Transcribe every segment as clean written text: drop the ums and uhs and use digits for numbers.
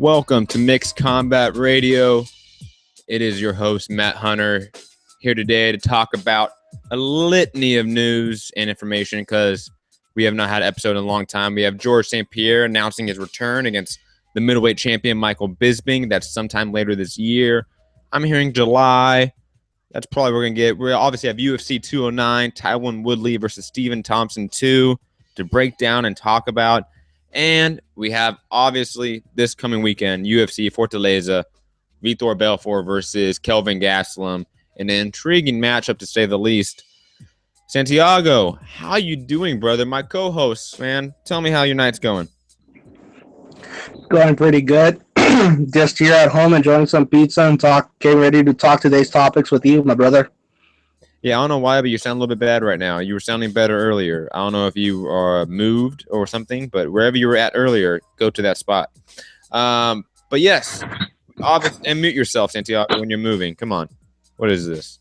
Welcome to Mixed Combat Radio. It is your host, Matt Hunter, here today to talk about a litany of news and information because we have not had an episode in a long time. We have George St. Pierre announcing his return against the middleweight champion, Michael Bisping. That's sometime later this year. I'm hearing July. That's probably what we're going to get. We obviously have UFC 209, Tyron Woodley versus Stephen Thompson 2 to break down and talk about. And we have, obviously, this coming weekend, UFC Fortaleza, Vitor Belfort versus Kelvin Gastelum. An intriguing matchup, to say the least. Santiago, how you doing, brother? My co-host, man. Tell me how your night's going. Going pretty good. Just here at home enjoying some pizza and getting ready to talk today's topics with you, my brother. Yeah, I don't know why, but you sound a little bit bad right now. You were sounding better earlier. I don't know if you are moved or something, but wherever you were at earlier, go to that spot. But yes, and mute yourself, Santiago, when you're moving. Come on. What is this?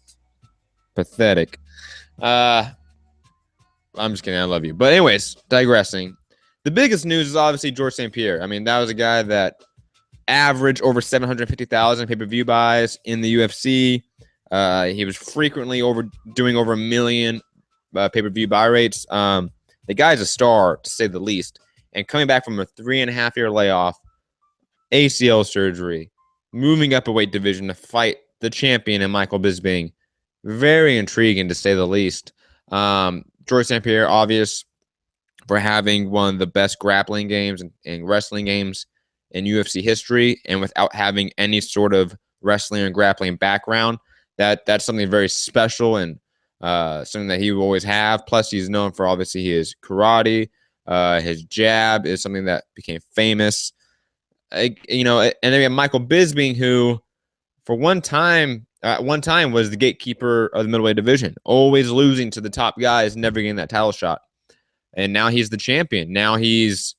Pathetic. I'm just kidding. I love you. But anyways, digressing. The biggest news is obviously George St. Pierre. I mean, that was a guy that averaged over 750,000 pay-per-view buys in the UFC. He was frequently doing over 1 million pay-per-view buy rates. The guy's a star, to say the least. And coming back from a 3.5-year layoff, ACL surgery, moving up a weight division to fight the champion in Michael Bisping. Very intriguing, to say the least. George St. Pierre, obvious for having one of the best grappling games and wrestling games in UFC history, and without having any sort of wrestling or grappling background. That's something very special and something that he will always have. Plus, he's known for obviously his karate. His jab is something that became famous. And then we have Michael Bisping, who for one time was the gatekeeper of the middleweight division, always losing to the top guys, never getting that title shot. And now he's the champion. Now he's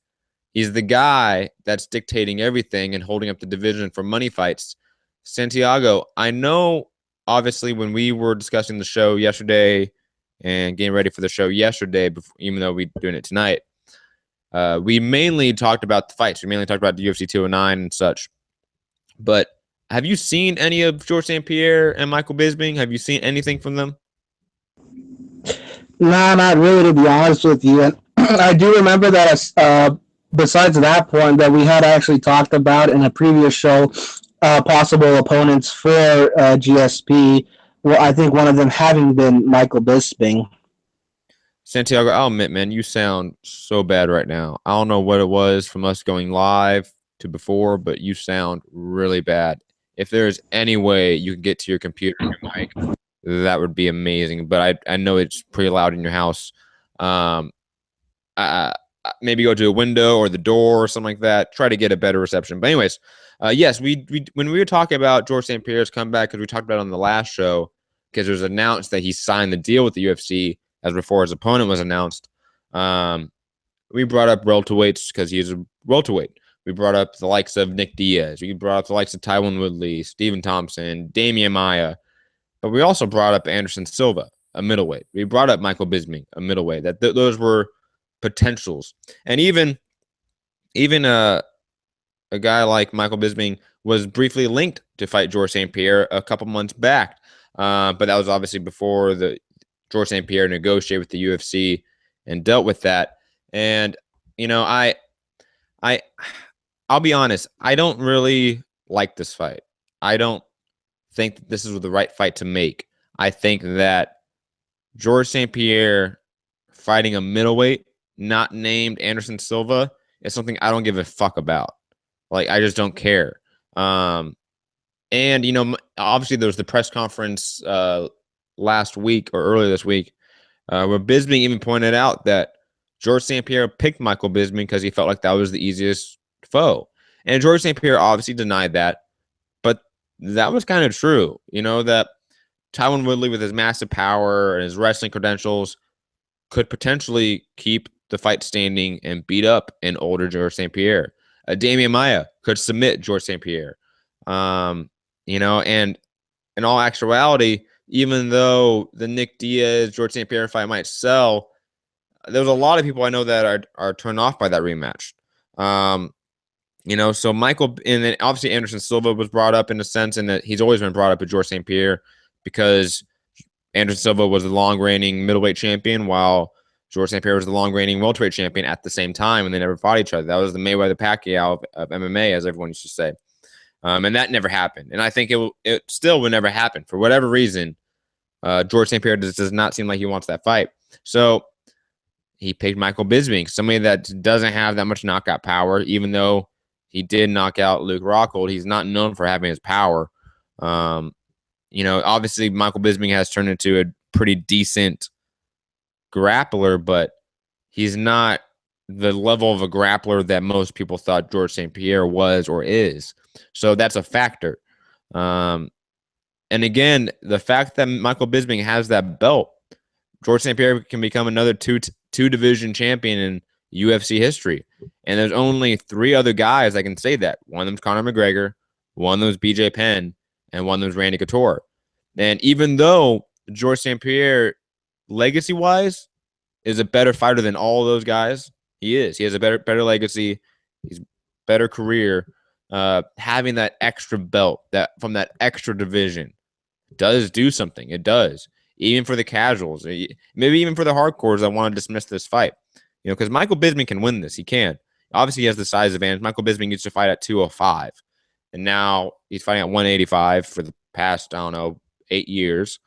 the guy that's dictating everything and holding up the division for money fights. Santiago, I know, obviously, when we were discussing the show yesterday and getting ready for the show yesterday, even though we're doing it tonight, we mainly talked about the fights. We mainly talked about the UFC 209 and such. But have you seen any of George St. Pierre and Michael Bisping? Have you seen anything from them? Nah, not really, to be honest with you. And I do remember that besides that point that we had actually talked about in a previous show, possible opponents for GSP. Well, I think one of them having been Michael Bisping. Santiago, I'll admit, man, you sound so bad right now. I don't know what it was from us going live to before, but you sound really bad. If there's any way you can get to your computer and your mic, that would be amazing. But I know it's pretty loud in your house. Maybe go to a window or the door or something like that. Try to get a better reception. But anyways, yes, we when we were talking about George St. Pierre's comeback, because we talked about it on the last show, because it was announced that he signed the deal with the UFC as before his opponent was announced. We brought up welterweights because he's a welterweight. We brought up the likes of Nick Diaz. We brought up the likes of Tyron Woodley, Stephen Thompson, Damian Maia. But we also brought up Anderson Silva, a middleweight. We brought up Michael Bisping, a middleweight. Those were potentials. And even a guy like Michael Bisping was briefly linked to fight George St. Pierre a couple months back. But that was obviously before the George St. Pierre negotiated with the UFC and dealt with that. And, I'll be honest, I don't really like this fight. I don't think that this is the right fight to make. I think that George St. Pierre fighting a middleweight not named Anderson Silva is something I don't give a fuck about. Like, I just don't care. And, obviously there was the press conference last week or earlier this week where Bisping even pointed out that George St. Pierre picked Michael Bisping because he felt like that was the easiest foe. And George St. Pierre obviously denied that. But that was kind of true. That Tyron Woodley, with his massive power and his wrestling credentials, could potentially keep the fight standing and beat up an older George St. Pierre. Damian Maia could submit George St. Pierre. And in all actuality, even though the Nick Diaz, George St. Pierre fight might sell, there's a lot of people I know that are turned off by that rematch. So Michael, and then obviously Anderson Silva was brought up in a sense, in that he's always been brought up with George St. Pierre because Anderson Silva was the long reigning middleweight champion, while George St. Pierre was the long reigning welterweight champion at the same time, and they never fought each other. That was the Mayweather Pacquiao of MMA, as everyone used to say. And that never happened. And I think it still would never happen. For whatever reason, George St. Pierre does not seem like he wants that fight. So he picked Michael Bisping, somebody that doesn't have that much knockout power, even though he did knock out Luke Rockhold. He's not known for having his power. Obviously Michael Bisping has turned into a pretty decent grappler, but he's not the level of a grappler that most people thought George St. Pierre was or is. So that's a factor. And again, the fact that Michael Bisping has that belt, George St. Pierre can become another two division champion in UFC history. And there's only 3 other guys that can say that. One of them's Conor McGregor, one of them's BJ Penn, and one of them's Randy Couture. And even though George St. Pierre, legacy-wise, is a better fighter than all of those guys, he is. He has a better legacy. He's better career. Having that extra belt that from that extra division does do something. It does. Even for the casuals, maybe even for the hardcores that want to dismiss this fight. Because Michael Bisping can win this. He can. Obviously, he has the size advantage. Michael Bisping used to fight at 205. And now he's fighting at 185 for the past, 8 years,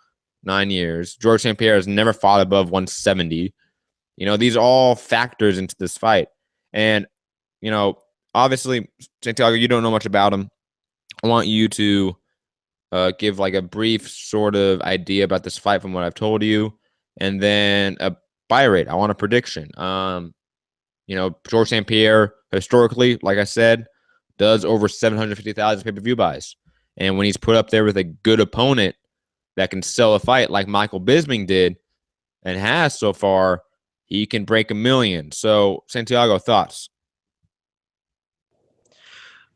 9 years. George St. Pierre has never fought above 170. These are all factors into this fight. And, obviously, Santiago, you don't know much about him. I want you to give like a brief sort of idea about this fight from what I've told you. And then a buy rate. I want a prediction. George St. Pierre, historically, like I said, does over 750,000 pay-per-view buys. And when he's put up there with a good opponent that can sell a fight like Michael Bisping did and has so far, he can break 1 million. So, Santiago, thoughts?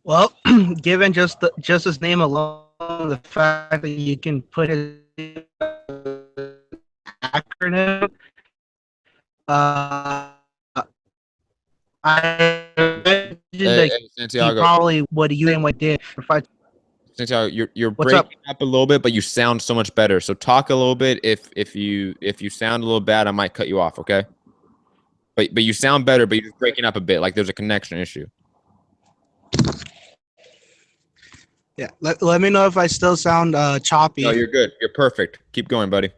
Well, given just his name alone, the fact that you can put his acronym, I imagine that Santiago, he probably would use what did for fight. Santiago, you're What's breaking up a little bit, but you sound so much better. So talk a little bit. If you sound a little bad, I might cut you off. Okay. But you sound better, but you're just breaking up a bit. Like there's a connection issue. Yeah. Let me know if I still sound choppy. No, you're good. You're perfect. Keep going, buddy.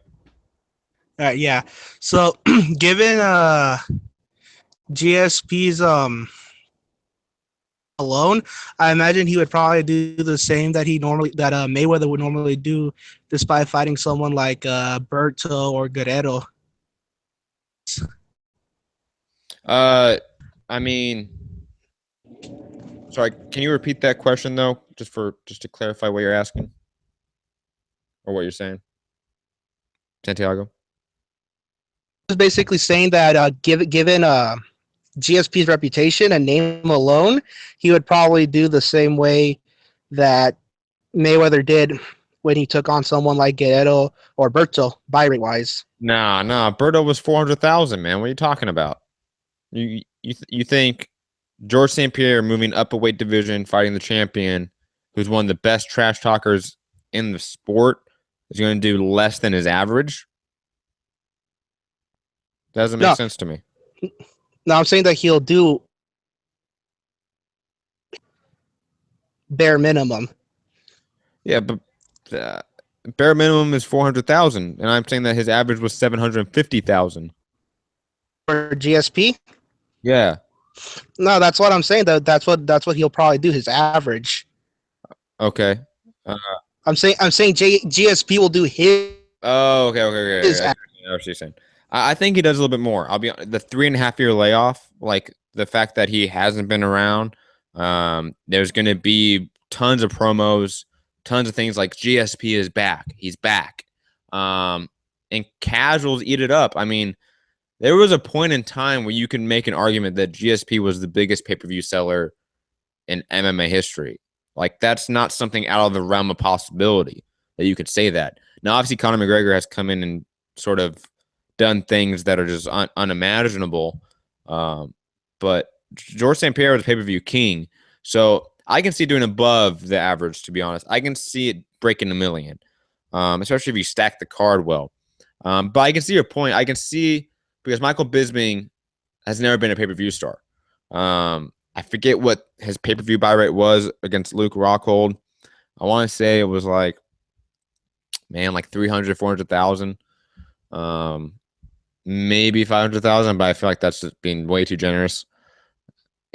All right. Yeah. So given GSP's alone, I imagine he would probably do the same that Mayweather would normally do, despite fighting someone like Berto or Guerrero. I mean, sorry. Can you repeat that question though, just to clarify what you're asking or what you're saying, Santiago? Just basically saying that given GSP's reputation and name alone, he would probably do the same way that Mayweather did when he took on someone like Guerrero or Berto, buy rate wise. Nah. Berto was 400,000, man. What are you talking about? You think George St. Pierre moving up a weight division, fighting the champion, who's one of the best trash talkers in the sport, is going to do less than his average? That doesn't make sense to me. No, I'm saying that he'll do bare minimum. Yeah, but bare minimum is 400,000, and I'm saying that his average was 750,000 for GSP. Yeah. No, that's what I'm saying. That's what he'll probably do. His average. Okay. I'm saying GSP will do his. Oh, okay. I know what you're saying. I think he does a little bit more. I'll be the 3.5-year layoff, like the fact that he hasn't been around. There's going to be tons of promos, tons of things like GSP is back. He's back. And casuals eat it up. I mean, there was a point in time where you can make an argument that GSP was the biggest pay-per-view seller in MMA history. Like, that's not something out of the realm of possibility that you could say that. Now, obviously, Conor McGregor has come in and sort of done things that are just unimaginable. But George St. Pierre was a pay-per-view king. So I can see doing above the average, to be honest. I can see it breaking a million, especially if you stack the card well. But I can see your point. I can see because Michael Bisping has never been a pay-per-view star. I forget what his pay-per-view buy rate was against Luke Rockhold. I want to say it was like, man, like 300, 400,000. Maybe 500,000, but I feel like that's just being way too generous.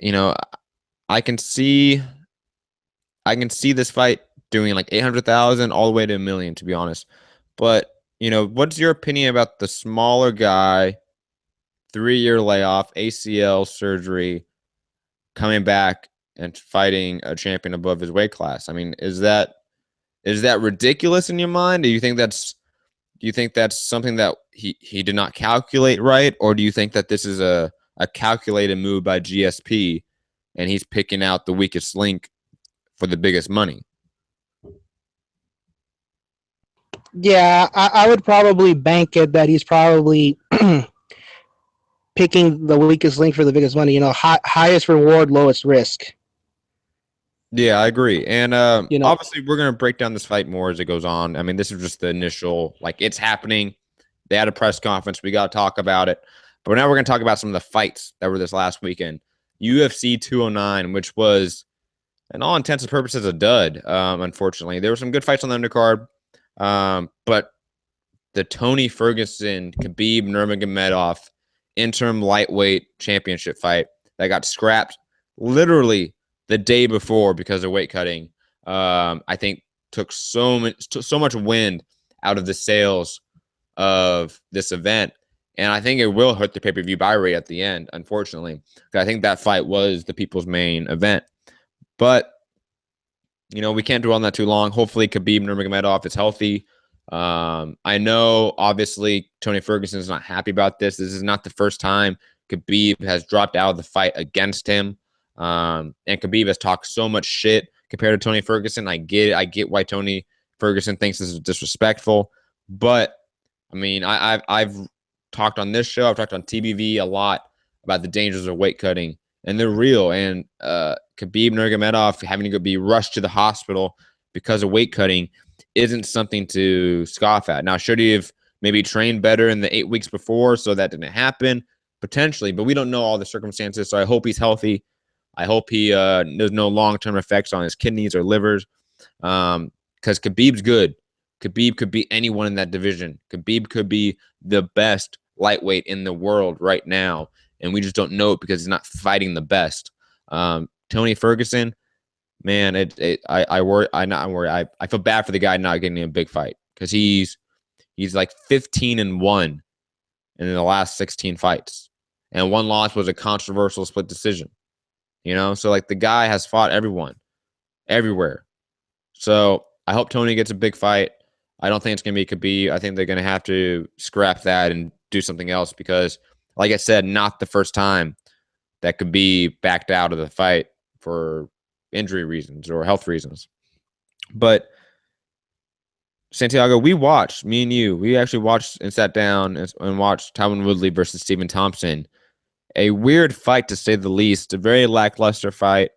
You know, I can see this fight doing like 800,000 all the way to a million, to be honest. But, what's your opinion about the smaller guy, 3-year layoff, ACL surgery, coming back and fighting a champion above his weight class? I mean, is that ridiculous in your mind? Do you think that's something that he did not calculate right, or do you think that this is a calculated move by GSP and he's picking out the weakest link for the biggest money? Yeah, I would probably bank it that he's probably picking the weakest link for the biggest money. Highest reward, lowest risk. Yeah, I agree. And You know, obviously, we're going to break down this fight more as it goes on. I mean, this is just the initial, like, it's happening. They had a press conference. We got to talk about it. But now we're going to talk about some of the fights that were this last weekend. UFC 209, which was, in all intents and purposes, a dud, unfortunately. There were some good fights on the undercard. But the Tony Ferguson, Khabib Nurmagomedov interim lightweight championship fight that got scrapped literally the day before because of weight cutting, I think took so much wind out of the sails of this event. And I think it will hurt the pay-per-view buy rate at the end, unfortunately. I think that fight was the people's main event. But, we can't dwell on that too long. Hopefully, Khabib Nurmagomedov is healthy. I know, obviously, Tony Ferguson is not happy about this. This is not the first time Khabib has dropped out of the fight against him. And Khabib has talked so much shit compared to Tony Ferguson. I get it. I get why Tony Ferguson thinks this is disrespectful. But, I mean, I've talked on this show. I've talked on TBV a lot about the dangers of weight cutting. And they're real. And Khabib Nurmagomedov having to be rushed to the hospital because of weight cutting isn't something to scoff at. Now, should he have maybe trained better in the 8 weeks before so that didn't happen? Potentially, but we don't know all the circumstances. So I hope he's healthy. I hope there's no long-term effects on his kidneys or livers, because Khabib's good. Khabib could be anyone in that division. Khabib could be the best lightweight in the world right now, and we just don't know it because he's not fighting the best. Tony Ferguson, man, I worry. I feel bad for the guy not getting a big fight because he's like 15-1 in the last 16 fights, and one loss was a controversial split decision. So like the guy has fought everyone, everywhere. So I hope Tony gets a big fight. I don't think it's gonna be Khabib. I think they're gonna have to scrap that and do something else because, like I said, not the first time that Khabib backed out of the fight for injury reasons or health reasons. But Santiago, me and you, we actually watched and sat down and watched Tyron Woodley versus Stephen Thompson. A weird fight, to say the least. A very lackluster fight.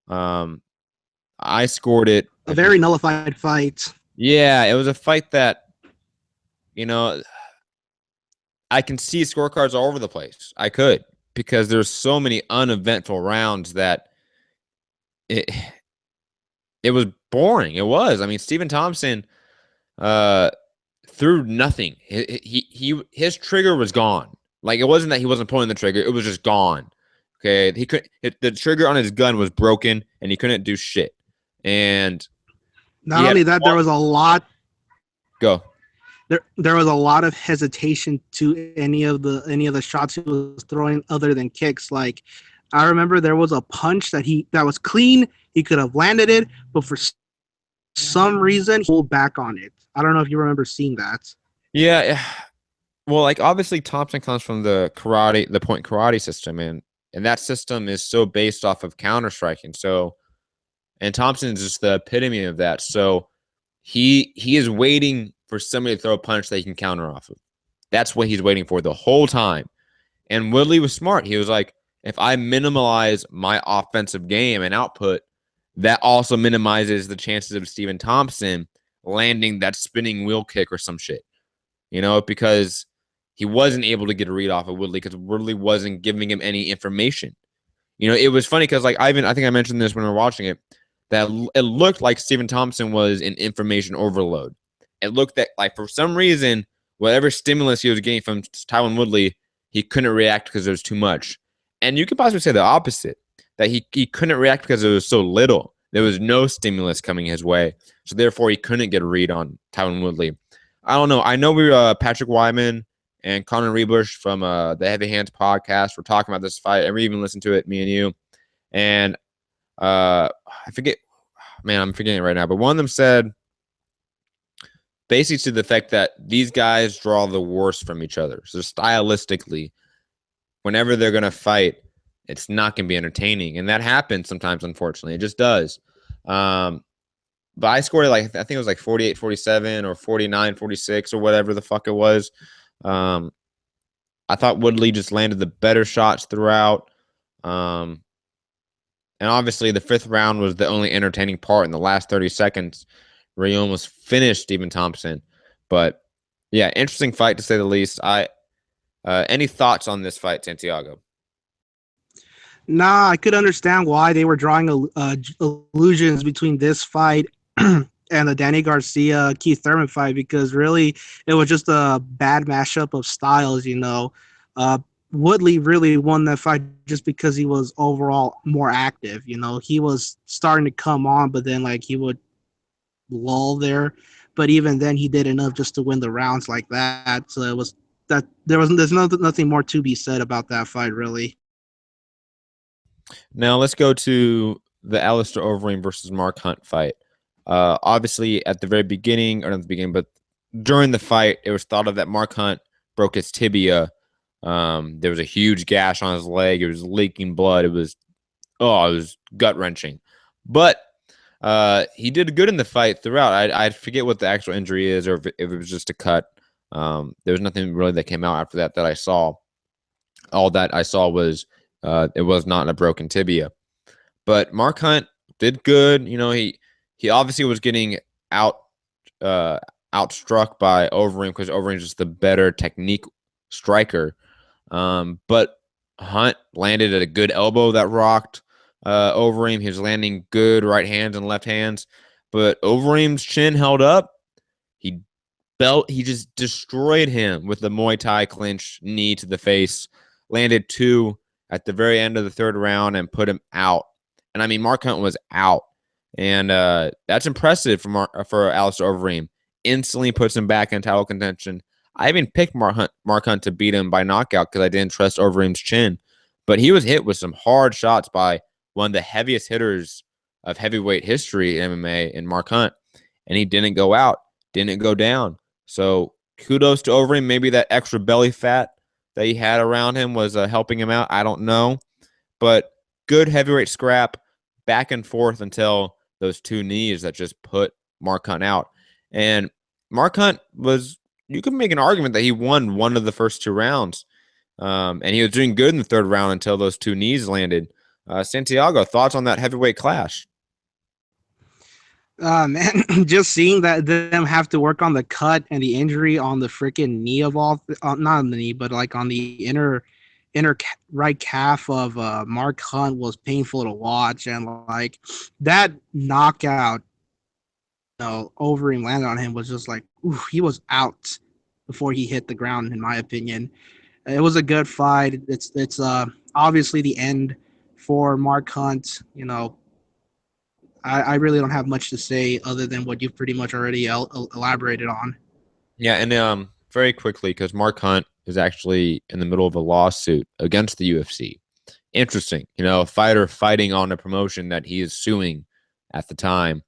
I scored it. A very nullified fight. Yeah, it was a fight that, I can see scorecards all over the place. I could, because there's so many uneventful rounds that it was boring. It was. I mean, Stephen Thompson threw nothing. His trigger was gone. Like, it wasn't that he wasn't pulling the trigger; it was just gone. Okay, the trigger on his gun was broken, and he couldn't do shit. And not only that, there was a lot. Go. There was a lot of hesitation to any of the shots he was throwing other than kicks. Like, I remember there was a punch that was clean. He could have landed it, but for some reason he pulled back on it. I don't know if you remember seeing that. Yeah. Well, like, obviously Thompson comes from the point karate system, and that system is so based off of counter striking. So, and Thompson is just the epitome of that. So he is waiting for somebody to throw a punch that he can counter off of. That's what he's waiting for the whole time. And Woodley was smart. He was like, if I minimize my offensive game and output, that also minimizes the chances of Stephen Thompson landing that spinning wheel kick or some shit, because he wasn't able to get a read off of Woodley because Woodley wasn't giving him any information. It was funny because, like, I think I mentioned this when we were watching it, that it looked like Stephen Thompson was in information overload. It looked that, like, for some reason, whatever stimulus he was getting from Tyron Woodley, he couldn't react because there was too much. And you could possibly say the opposite, that he couldn't react because there was so little. There was no stimulus coming his way. So therefore, he couldn't get a read on Tyron Woodley. I don't know. I know we were Patrick Wyman and Connor Rebush from the Heavy Hands podcast. We're talking about this fight, and we even listened to it, me and you. And I forget, man, I'm forgetting it right now. But one of them said basically to the effect that these guys draw the worst from each other. So stylistically, whenever they're going to fight, it's not going to be entertaining. And that happens sometimes, unfortunately. It just does. But I scored I think it was like 48-47 or 49-46 or whatever the fuck it was. I thought Woodley just landed the better shots throughout. And obviously the fifth round was the only entertaining part in the last 30 seconds where he almost finished Stephen Thompson. But yeah, interesting fight to say the least. Any thoughts on this fight, Santiago? Nah, I could understand why they were drawing illusions between this fight and the Danny Garcia Keith Thurman fight, because really it was just a bad mashup of styles. Woodley really won that fight just because he was overall more active. He was starting to come on, but then he would lull there. But even then, he did enough just to win the rounds like that. So it was that there's nothing more to be said about that fight, really. Now let's go to the Alistair Overeem versus Mark Hunt fight. Obviously, at the very beginning, or not the beginning, but during the fight, it was thought of that Mark Hunt broke his tibia. There was a huge gash on his leg. It was leaking blood. It was gut wrenching. But he did good in the fight throughout. I forget what the actual injury is, or if it was just a cut. There was nothing really that came out after that I saw. All that I saw was it was not a broken tibia. But Mark Hunt did good. He obviously was getting outstruck by Overeem because Overeem's just the better technique striker. But Hunt landed at a good elbow that rocked Overeem. He was landing good right hands and left hands. But Overeem's chin held up. He just destroyed him with the Muay Thai clinch knee to the face. Landed 2 at the very end of the third round and put him out. And I mean, Mark Hunt was out. And that's impressive for Alistair Overeem. Instantly puts him back in title contention. I even picked Mark Hunt to beat him by knockout because I didn't trust Overeem's chin. But he was hit with some hard shots by one of the heaviest hitters of heavyweight history in MMA in Mark Hunt. And he didn't go out, didn't go down. So kudos to Overeem. Maybe that extra belly fat that he had around him was helping him out. I don't know. But good heavyweight scrap, back and forth until those 2 knees that just put Mark Hunt out. And Mark Hunt you could make an argument that he won one of the first 2 rounds. And he was doing good in the third round until those 2 knees landed. Santiago, thoughts on that heavyweight clash? Man, just seeing that them have to work on the cut and the injury on the freaking knee of all, not on the knee, but on the inner right calf of Mark Hunt was painful to watch, and that knockout, Overeem landed on him was just he was out before he hit the ground. In my opinion, it was a good fight. It's obviously the end for Mark Hunt. I really don't have much to say other than what you've pretty much already elaborated on. Yeah, and very quickly, because Mark Hunt is actually in the middle of a lawsuit against the UFC. Interesting, a fighter fighting on a promotion that he is suing at the time.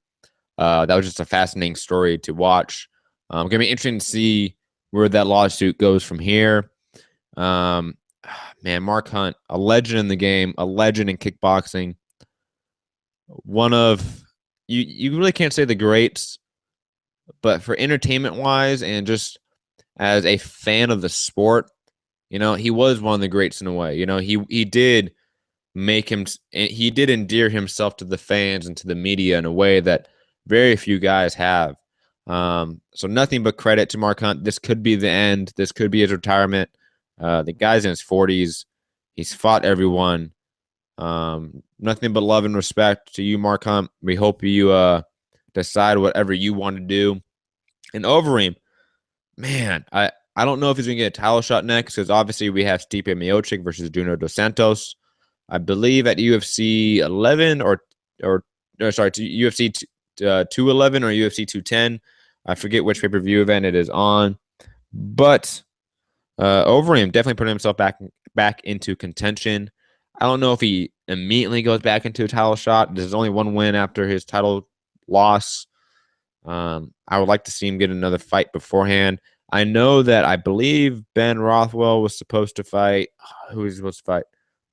That was just a fascinating story to watch. Going to be interesting to see where that lawsuit goes from here. Man, Mark Hunt, a legend in the game, a legend in kickboxing. One of you really can't say the greats, but for entertainment wise and just as a fan of the sport, he was one of the greats in a way. He did make him. He did endear himself to the fans and to the media in a way that very few guys have. So nothing but credit to Mark Hunt. This could be the end. This could be his retirement. The guy's in his 40s. He's fought everyone. Nothing but love and respect to you, Mark Hunt. We hope you decide whatever you want to do. And Overeem, man, I don't know if he's going to get a title shot next because obviously we have Stipe Miocic versus Junior Dos Santos. I believe at UFC 11 or sorry, to UFC 211 or UFC 210. I forget which pay-per-view event it is on. But Overeem definitely putting himself back into contention. I don't know if he immediately goes back into a title shot. There's only one win after his title loss. I would like to see him get another fight beforehand. I know that I believe Ben Rothwell was supposed to fight. Who was he supposed to fight?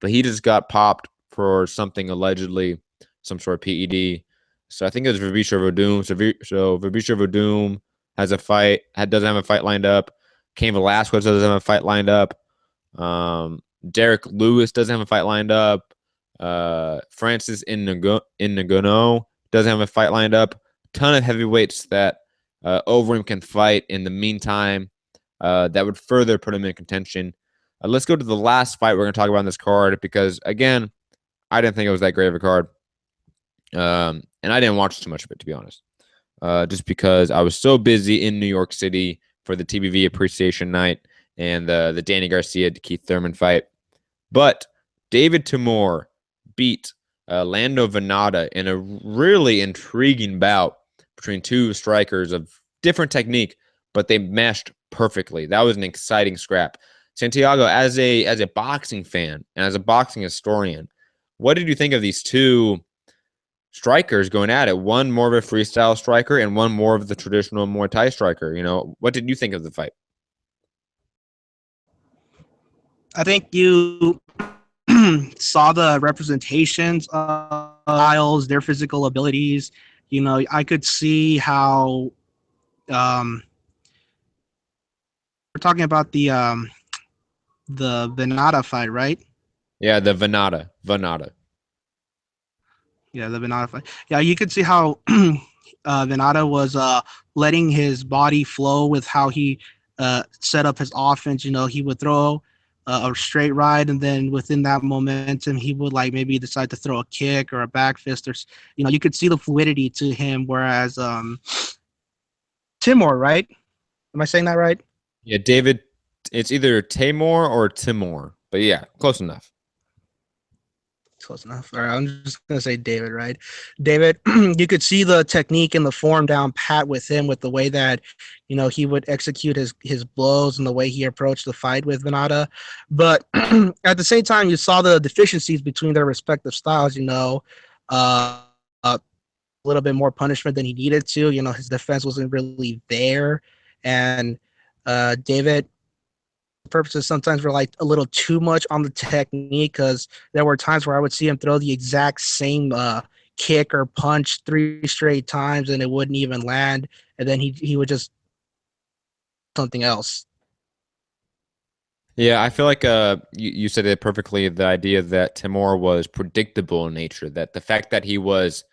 But he just got popped for something allegedly, some sort of PED. So I think it was Fabricio Verdum. So Fabricio Verdum has a fight, doesn't have a fight lined up. Cain Velasquez doesn't have a fight lined up. Derek Lewis doesn't have a fight lined up. Francis Ngannou doesn't have a fight lined up. Ton of heavyweights that Overeem can fight in the meantime. That would further put him in contention. Let's go to the last fight we're going to talk about on this card because, again, I didn't think it was that great of a card. And I didn't watch too much of it, to be honest. Just because I was so busy in New York City for the TBV Appreciation Night and the Danny Garcia Keith Thurman fight. But David Timur beat Lando Venata in a really intriguing bout between two strikers of different technique, but they meshed perfectly. That was an exciting scrap. Santiago, as a boxing fan and as a boxing historian, what did you think of these two strikers going at it? One more of a freestyle striker and one more of the traditional Muay Thai striker. What did you think of the fight? I think you saw the representations of styles, their physical abilities. I could see how we're talking about the Venata fight, right? Yeah, the Venata. Yeah, the Venata fight. Yeah, you could see how Venata was letting his body flow with how he set up his offense. He would throw a straight right, and then within that momentum, he would maybe decide to throw a kick or a back fist, or you could see the fluidity to him. Whereas Timur, right? Am I saying that right? Yeah, David. It's either Tamor or Timor, but yeah, close enough. Close enough. All right, I'm just gonna say David, right? David, you could see the technique and the form down pat with him, with the way that he would execute his blows and the way he approached the fight with Venata. But at the same time, you saw the deficiencies between their respective styles. A little bit more punishment than he needed to. His defense wasn't really there, and David purposes sometimes were a little too much on the technique, because there were times where I would see him throw the exact same kick or punch 3 straight times and it wouldn't even land, and then he would just something else. Yeah, I feel like you said it perfectly. The idea that Timur was predictable in nature, that the fact that he was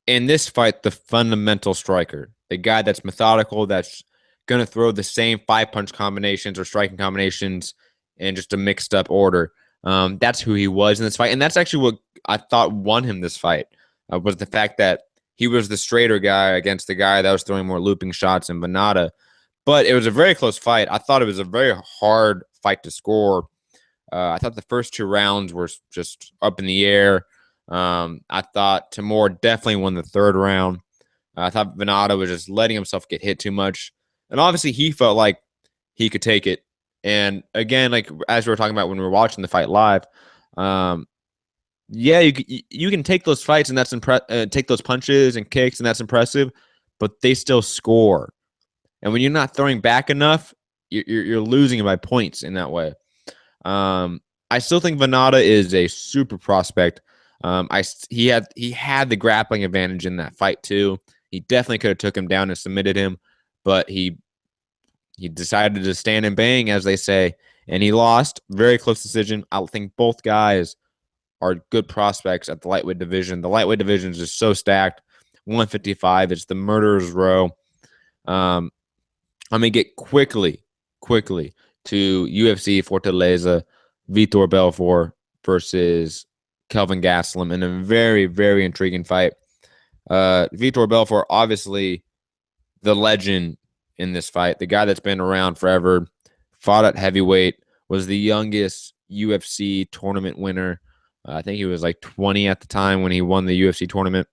in this fight the fundamental striker, the guy that's methodical, that's going to throw the same 5-punch combinations or striking combinations in just a mixed up order. That's who he was in this fight. And that's actually what I thought won him this fight, was the fact that he was the straighter guy against the guy that was throwing more looping shots in Venata. But it was a very close fight. I thought it was a very hard fight to score. I thought the first 2 rounds were just up in the air. I thought Timur definitely won the 3rd round. I thought Venata was just letting himself get hit too much. And obviously he felt like he could take it. And again, as we were talking about when we were watching the fight live, yeah, you can take those fights and that's take those punches and kicks and that's impressive, but they still score. And when you're not throwing back enough, you're losing by points in that way. I still think Venata is a super prospect. He had the grappling advantage in that fight too. He definitely could have took him down and submitted him, but he decided to stand and bang, as they say, and he lost. Very close decision. I think both guys are good prospects at the lightweight division. The lightweight division is just so stacked. 155, it's the murderer's row. I'm going to get quickly to UFC Fortaleza, Vitor Belfort versus Kelvin Gastelum in a very, very intriguing fight. Vitor Belfort, obviously the legend in this fight, the guy that's been around forever, fought at heavyweight, was the youngest UFC tournament winner. I think he was like 20 at the time when he won the UFC tournament.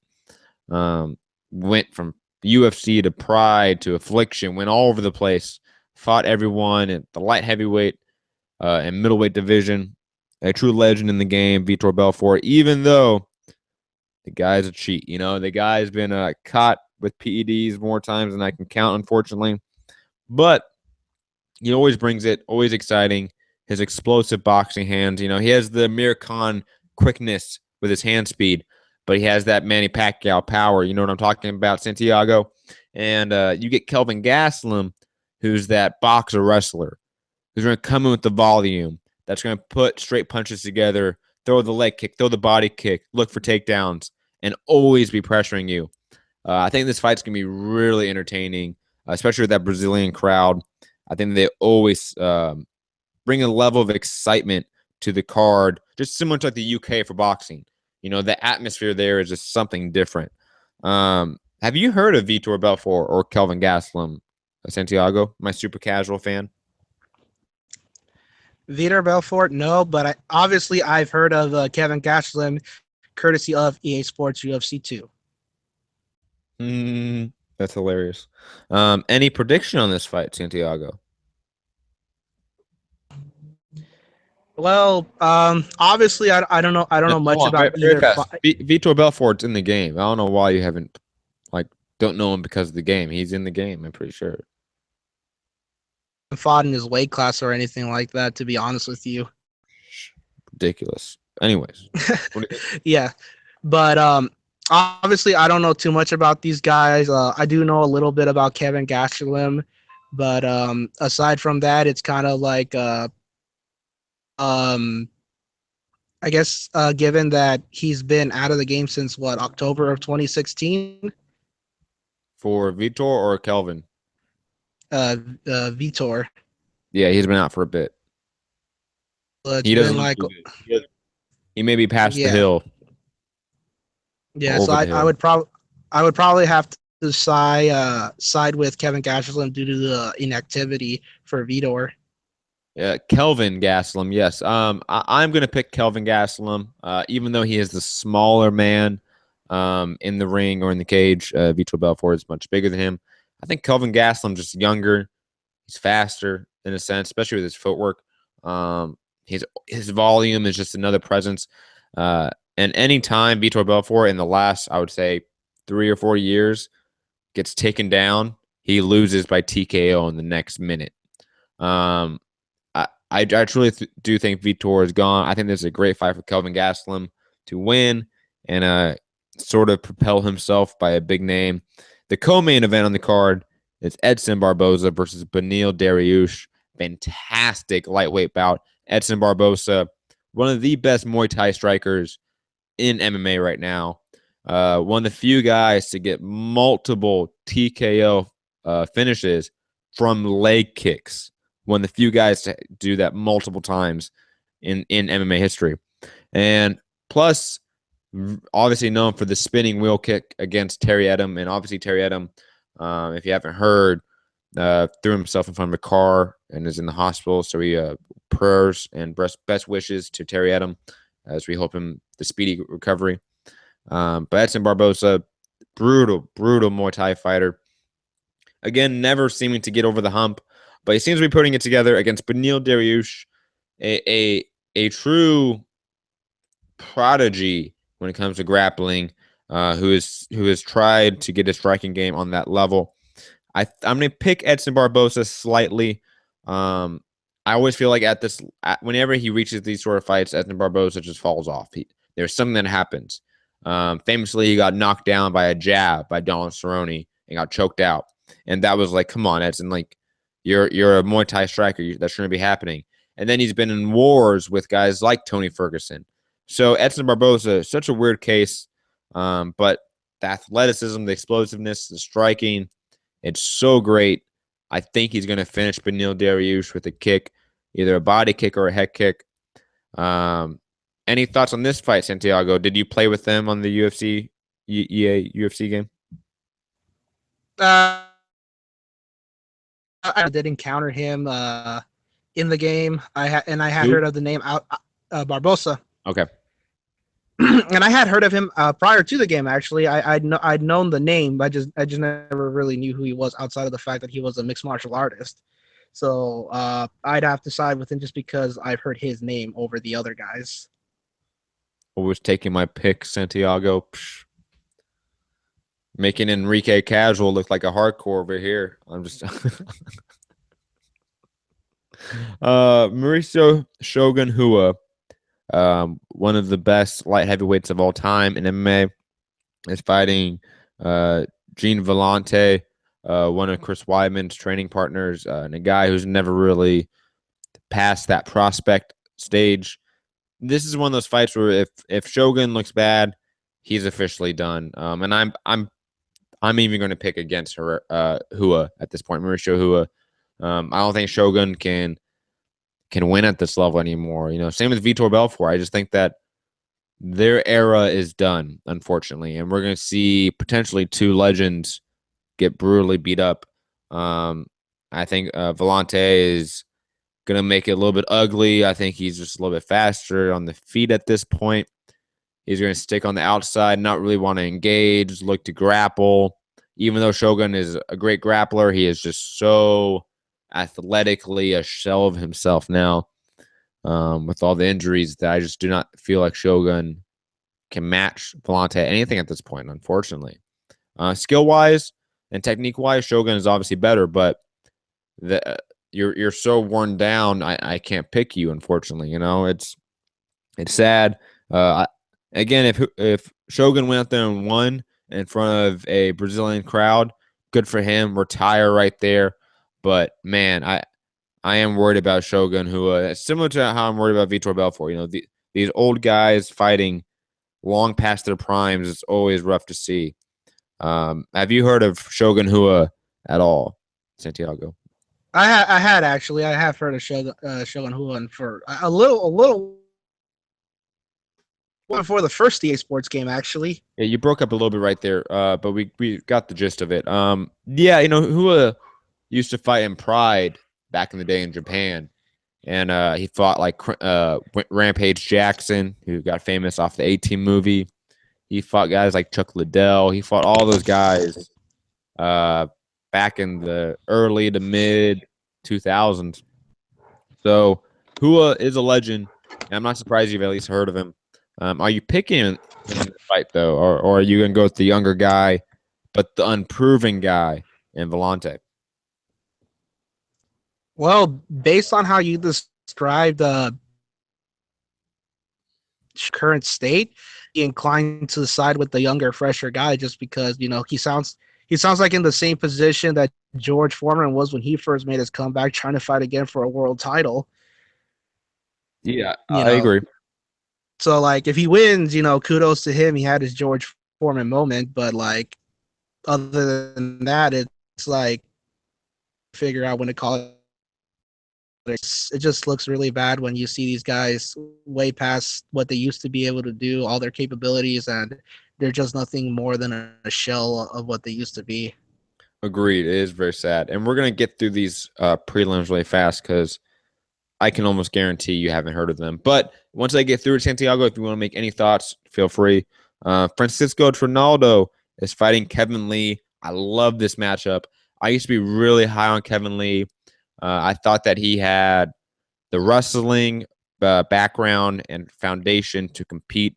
Went from UFC to Pride to Affliction, went all over the place, fought everyone at the light heavyweight and middleweight division. A true legend in the game, Vitor Belfort, even though the guy's a cheat. The guy's been caught with PEDs more times than I can count, unfortunately. But he always brings it, always exciting. His explosive boxing hands. He has the Amir Khan quickness with his hand speed, but he has that Manny Pacquiao power. You know what I'm talking about, Santiago? And you get Kelvin Gastelum, who's that boxer wrestler, who's going to come in with the volume, that's going to put straight punches together, throw the leg kick, throw the body kick, look for takedowns, and always be pressuring you. I think this fight's going to be really entertaining, especially with that Brazilian crowd. I think they always bring a level of excitement to the card, just similar to like the UK for boxing. The atmosphere there is just something different. Have you heard of Vitor Belfort or Kelvin Gastelum, Santiago, my super casual fan? Vitor Belfort, no, but obviously I've heard of Kelvin Gastelum, courtesy of EA Sports UFC 2. That's hilarious. Any prediction on this fight, Santiago? Well, obviously I don't know. I don't know much about either. Vitor Belfort's in the game. I don't know why you haven't don't know him because of the game. He's in the game. I'm pretty sure. Fought in his weight class or anything like that, to be honest with you. Ridiculous. Anyways. Yeah. But obviously I don't know too much about these guys. I do know a little bit about Kelvin Gastelum, but aside from that, it's kind of like I guess given that he's been out of the game since October of 2016. For Vitor or Kelvin? Vitor. Yeah, he's been out for a bit. He doesn't look too good. He may be past the hill. Yeah, so I would probably have to side with Kelvin Gastelum due to the inactivity for Vitor. Yeah, Kelvin Gastelum. Yes. I'm going to pick Kelvin Gastelum, even though he is the smaller man in the ring or in the cage. Vitor Belfort is much bigger than him. I think Kelvin Gastelum just younger. He's faster in a sense, especially with his footwork. His volume is just another presence. And any time Vitor Belfort in the last, I would say, 3 or 4 years gets taken down, he loses by TKO in the next minute. I truly do think Vitor is gone. I think this is a great fight for Kelvin Gastelum to win and sort of propel himself by a big name. The co-main event on the card is Edson Barboza versus Beneil Dariush. Fantastic lightweight bout. Edson Barboza, one of the best Muay Thai strikers in MMA right now. One of the few guys to get multiple TKO finishes from leg kicks. One of the few guys to do that multiple times in MMA history. And plus, obviously known for the spinning wheel kick against Terry Edom. And obviously Terry Edom, if you haven't heard, threw himself in front of a car and is in the hospital. So he prayers and best wishes to Terry Edom as we hope him the speedy recovery. But Edson Barboza, brutal Muay Thai fighter. Again, never seeming to get over the hump, but he seems to be putting it together against Beneil Dariush, a true prodigy when it comes to grappling, who has tried to get his striking game on that level. I'm going to pick Edson Barboza slightly. I always feel like whenever he reaches these sort of fights, Edson Barboza just falls off. There's something that happens. Famously, he got knocked down by a jab by Donald Cerrone and got choked out. And that was like, come on, Edson, like you're a Muay Thai striker. That shouldn't be happening. And then he's been in wars with guys like Tony Ferguson. So Edson Barboza, such a weird case, but the athleticism, the explosiveness, the striking, it's so great. I think he's going to finish Beneil Dariush with a kick, either a body kick or a head kick. Any thoughts on this fight, Santiago? Did you play with them on the EA UFC game? I did encounter him in the game. I had Who? heard of the name Barbosa. Okay. And I had heard of him prior to the game. Actually, I'd known the name. I just never really knew who he was outside of the fact that he was a mixed martial artist. So I'd have to side with him just because I've heard his name over the other guys. Always taking my pick, Santiago. Psh. Making Enrique Casual look like a hardcore over here. I'm just Mauricio Shogun Hua, one of the best light heavyweights of all time in MMA, is fighting Gene Vellante, one of Chris Weidman's training partners, and a guy who's never really passed that prospect stage. This is one of those fights where if Shogun looks bad, he's officially done. And I'm even going to pick against her, Hua at this point, Mauricio Hua. I don't think Shogun can win at this level anymore. Same with Vitor Belfort. I just think that their era is done, unfortunately, and we're going to see potentially two legends get brutally beat up. I think Vellante is going to make it a little bit ugly. I think he's just a little bit faster on the feet at this point. He's going to stick on the outside, not really want to engage, look to grapple. Even though Shogun is a great grappler, he is just so athletically a shell of himself now, with all the injuries, that I just do not feel like Shogun can match Vellante at anything at this point, unfortunately. Skill-wise and technique-wise, Shogun is obviously better, but you're so worn down, I can't pick you, unfortunately. It's sad. Again, if Shogun went out there and won in front of a Brazilian crowd, good for him. Retire right there. But man, I am worried about Shogun, who similar to how I'm worried about Vitor Belfort. These old guys fighting long past their primes. It's always rough to see. Have you heard of Shogun Hua at all, Santiago? I had actually. I have heard of Shogun Hua, and for a little before the first EA Sports game, actually. Yeah, you broke up a little bit right there, but we got the gist of it. Yeah, Hua used to fight in Pride back in the day in Japan, and he fought like Rampage Jackson, who got famous off the A-Team movie. He fought guys like Chuck Liddell. He fought all those guys back in the early to mid 2000s. So Hua is a legend, and I'm not surprised you've at least heard of him. Are you picking in the fight, though, or are you going to go with the younger guy, but the unproven guy in Vellante? Well, based on how you described the current state, he inclined to side with the younger, fresher guy, just because he sounds like in the same position that George Foreman was when he first made his comeback, trying to fight again for a world title. Yeah, I agree. So, like, if he wins, kudos to him. He had his George Foreman moment, but like, other than that, it's like figure out when to call it. It just looks really bad when you see these guys way past what they used to be able to do, all their capabilities, and they're just nothing more than a shell of what they used to be. Agreed. It is very sad. And we're going to get through these prelims really fast because I can almost guarantee you haven't heard of them. But once I get through it, Santiago, if you want to make any thoughts, feel free. Francisco Trinaldo is fighting Kevin Lee. I love this matchup. I used to be really high on Kevin Lee. I thought that he had the wrestling background and foundation to compete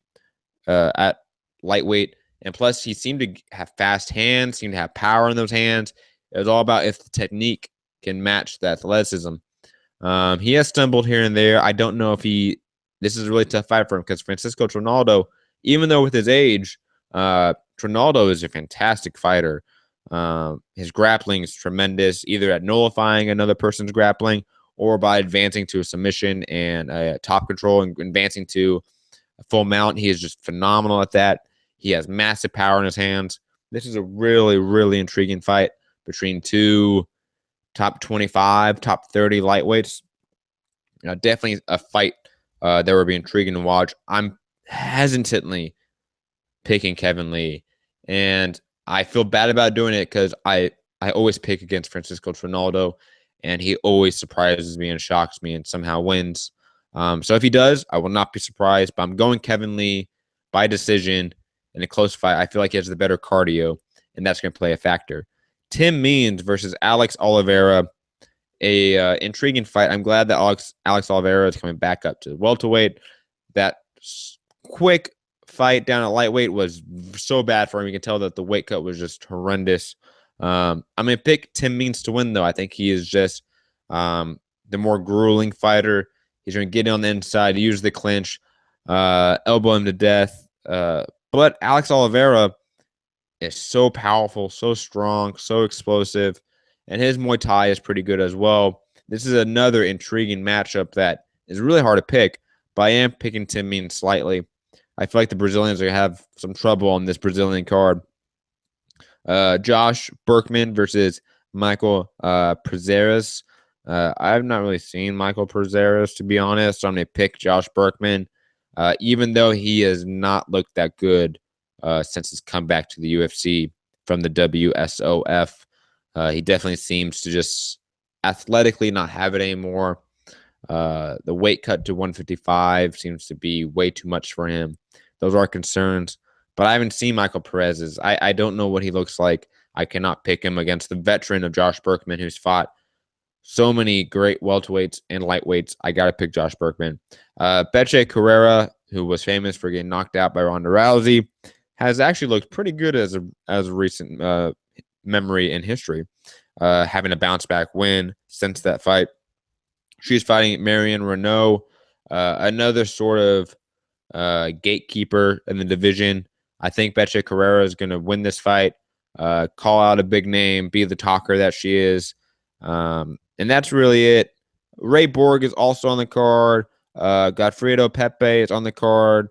at lightweight. And plus, he seemed to have fast hands, seemed to have power in those hands. It was all about if the technique can match the athleticism. He has stumbled here and there. I don't know if this is a really tough fight for him because Francisco Trinaldo, even though with his age, Trinaldo is a fantastic fighter. His grappling is tremendous, either at nullifying another person's grappling or by advancing to a submission and top control and advancing to full mount. He is just phenomenal at that. He has massive power in his hands. This is a really, really intriguing fight between two top 25, top 30 lightweights. Definitely a fight that would be intriguing to watch. I'm hesitantly picking Kevin Lee, and I feel bad about doing it because I always pick against Francisco Trinaldo, and he always surprises me and shocks me and somehow wins. So if he does, I will not be surprised. But I'm going Kevin Lee by decision in a close fight. I feel like he has the better cardio, and that's going to play a factor. Tim Means versus Alex Oliveira, a intriguing fight. I'm glad that Alex Oliveira is coming back up to welterweight. That quick fight down at lightweight was so bad for him. You can tell that the weight cut was just horrendous. I'm going to pick Tim Means to win, though. I think he is just the more grueling fighter. He's going to get on the inside, use the clinch, elbow him to death. But Alex Oliveira is so powerful, so strong, so explosive, and his Muay Thai is pretty good as well. This is another intriguing matchup that is really hard to pick, but I am picking Tim Means slightly. I feel like the Brazilians are going to have some trouble on this Brazilian card. Josh Berkman versus Michael Prazeres. I've not really seen Michael Prazeres, to be honest, so I'm going to pick Josh Berkman, even though he has not looked that good since his comeback to the UFC from the WSOF. He definitely seems to just athletically not have it anymore. The weight cut to 155 seems to be way too much for him. Those are concerns. But I haven't seen Michael Perez's. I don't know what he looks like. I cannot pick him against the veteran of Josh Berkman, who's fought so many great welterweights and lightweights. I got to pick Josh Berkman. Beche Carrera, who was famous for getting knocked out by Ronda Rousey, has actually looked pretty good as a recent memory in history, having a bounce back win since that fight. She's fighting Marion Renault, another sort of gatekeeper in the division. I think Beche Carrera is going to win this fight, call out a big name, be the talker that she is. And that's really it. Ray Borg is also on the card. Godfredo Pepe is on the card.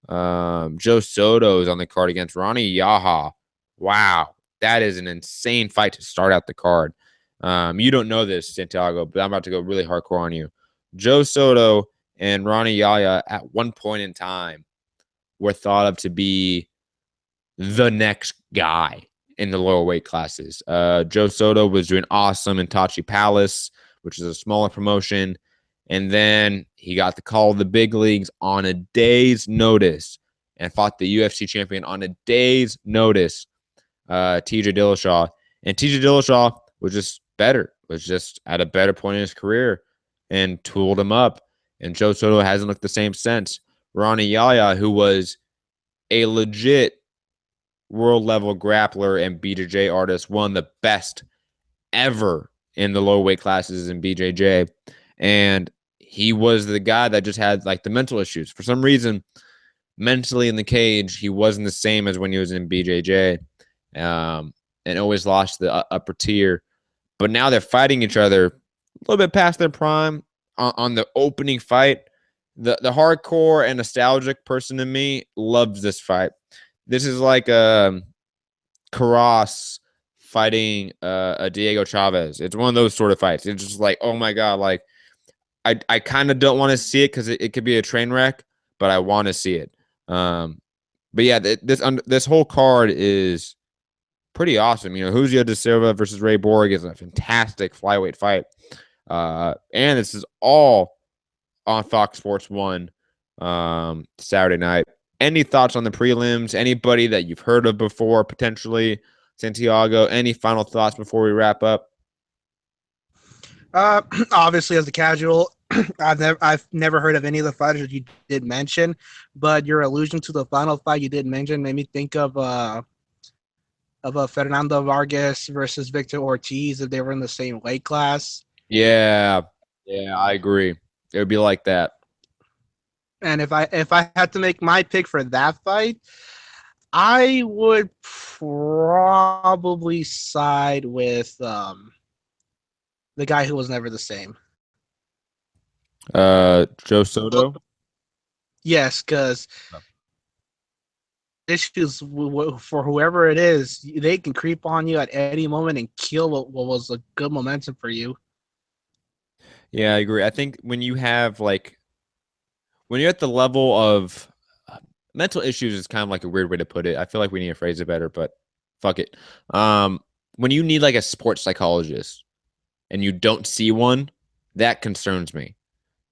Joe Soto is on the card against Ronnie Yaha. Wow. That is an insane fight to start out the card. You don't know this, Santiago, but I'm about to go really hardcore on you. Joe Soto and Ronnie Yaya at one point in time were thought of to be the next guy in the lower weight classes. Joe Soto was doing awesome in Tachi Palace, which is a smaller promotion. And then he got the call of the big leagues on a day's notice and fought the UFC champion on a day's notice, TJ Dillashaw. And TJ Dillashaw was just better, was just at a better point in his career and tooled him up. And Joe Soto hasn't looked the same since. Ronnie Yaya, who was a legit world-level grappler and BJJ artist, one of the best ever in the low weight classes in BJJ. And he was the guy that just had like the mental issues. For some reason, mentally in the cage, he wasn't the same as when he was in BJJ, and always lost the upper tier. But now they're fighting each other a little bit past their prime on the opening fight. The hardcore and nostalgic person in me loves this fight. This is like a Carras fighting a Diego Chavez. It's one of those sort of fights. It's just like, oh my God, like I kind of don't want to see it because it could be a train wreck, but I want to see it. But yeah, this whole card is pretty awesome. You know, Julio de Silva versus Ray Borg is a fantastic flyweight fight. And this is all on Fox Sports 1 Saturday night. Any thoughts on the prelims? Anybody that you've heard of before, potentially? Santiago, any final thoughts before we wrap up? Obviously, as a casual, I've never heard of any of the fighters that you did mention, but your allusion to the final fight you did mention made me think of Fernando Vargas versus Victor Ortiz if they were in the same weight class. Yeah, I agree. It would be like that. And if I had to make my pick for that fight, I would probably side with the guy who was never the same. Joe Soto. Yes, because issues for whoever it is, they can creep on you at any moment and kill what was a good momentum for you. Yeah, I agree. I think when you're at the level of mental issues is kind of like a weird way to put it. I feel like we need to phrase it better, but fuck it. When you need like a sports psychologist and you don't see one, that concerns me.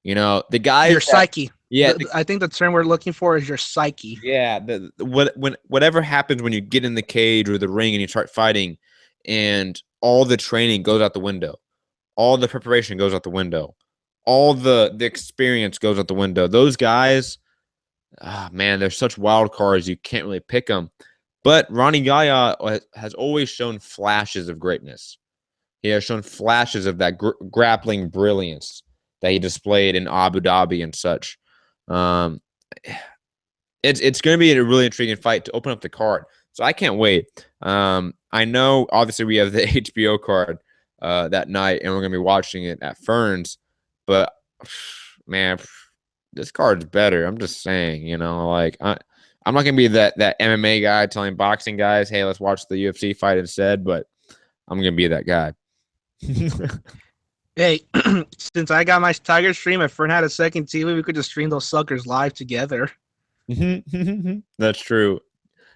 You know, the Your guys that psyche. yeah, I think the term we're looking for is your psyche. yeah, whatever happens when you get in the cage or the ring and you start fighting and all the training goes out the window. All the preparation goes out the window. All the experience goes out the window. Those guys, man, they're such wild cards. You can't really pick them. But Ronnie Gaia has always shown flashes of greatness. He has shown flashes of that grappling brilliance that he displayed in Abu Dhabi and such. Um, it's going to be a really intriguing fight to open up the card. So I can't wait. I know, obviously, we have the HBO card that night, and we're going to be watching it at Ferns. But, man, this card's better. I'm just saying, like I'm not gonna be that MMA guy telling boxing guys, hey, let's watch the UFC fight instead, but I'm gonna be that guy. Hey, since I got my Tiger stream, if Fern had a second TV, we could just stream those suckers live together. That's true.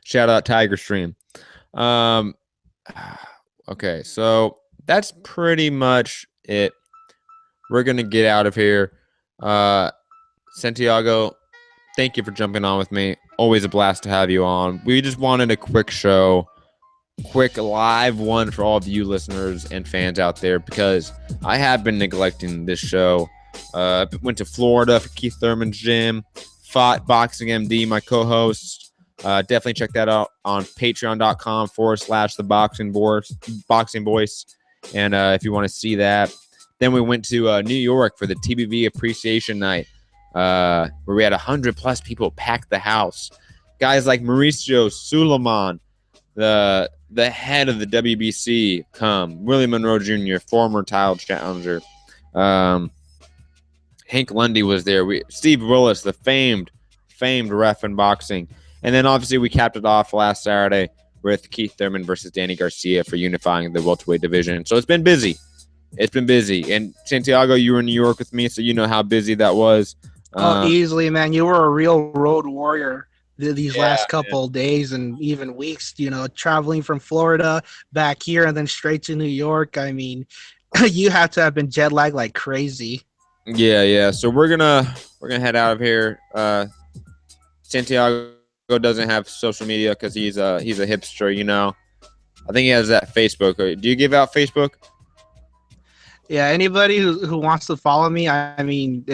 Shout out Tiger Stream. Um, okay, so that's pretty much it. We're gonna get out of here. Santiago, thank you for jumping on with me. Always a blast to have you on. We just wanted a quick show, quick live one for all of you listeners and fans out there because I have been neglecting this show. Went to Florida for Keith Thurman's gym, fought Boxing MD, my co-host. Definitely check that out on patreon.com/the Voice. And if you want to see that. Then we went to New York for the TBV Appreciation Night, where we had 100+ people pack the house. Guys like Mauricio Suleiman, the head of the WBC, come. Willie Monroe Jr., former title challenger. Hank Lundy was there. Steve Willis, the famed ref in boxing. And then obviously we capped it off last Saturday with Keith Thurman versus Danny Garcia for unifying the welterweight division. So it's been busy. It's been busy. And Santiago, you were in New York with me, so you know how busy that was. Easily, man. You were a real road warrior these Yeah, last couple of days and even weeks, traveling from Florida back here and then straight to New York. I mean, you have to have been jet lagged like crazy. Yeah. So we're gonna head out of here. Santiago doesn't have social media because he's a hipster, I think he has that Facebook. Do you give out Facebook? Yeah, anybody who wants to follow me, I mean,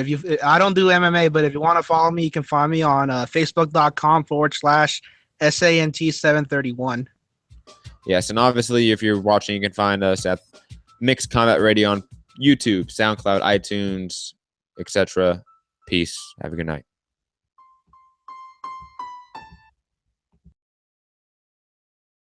I don't do MMA, but if you want to follow me, you can find me on facebook.com/SANT731. Yes, and obviously, if you're watching, you can find us at Mixed Combat Radio on YouTube, SoundCloud, iTunes, etc. Peace. Have a good night.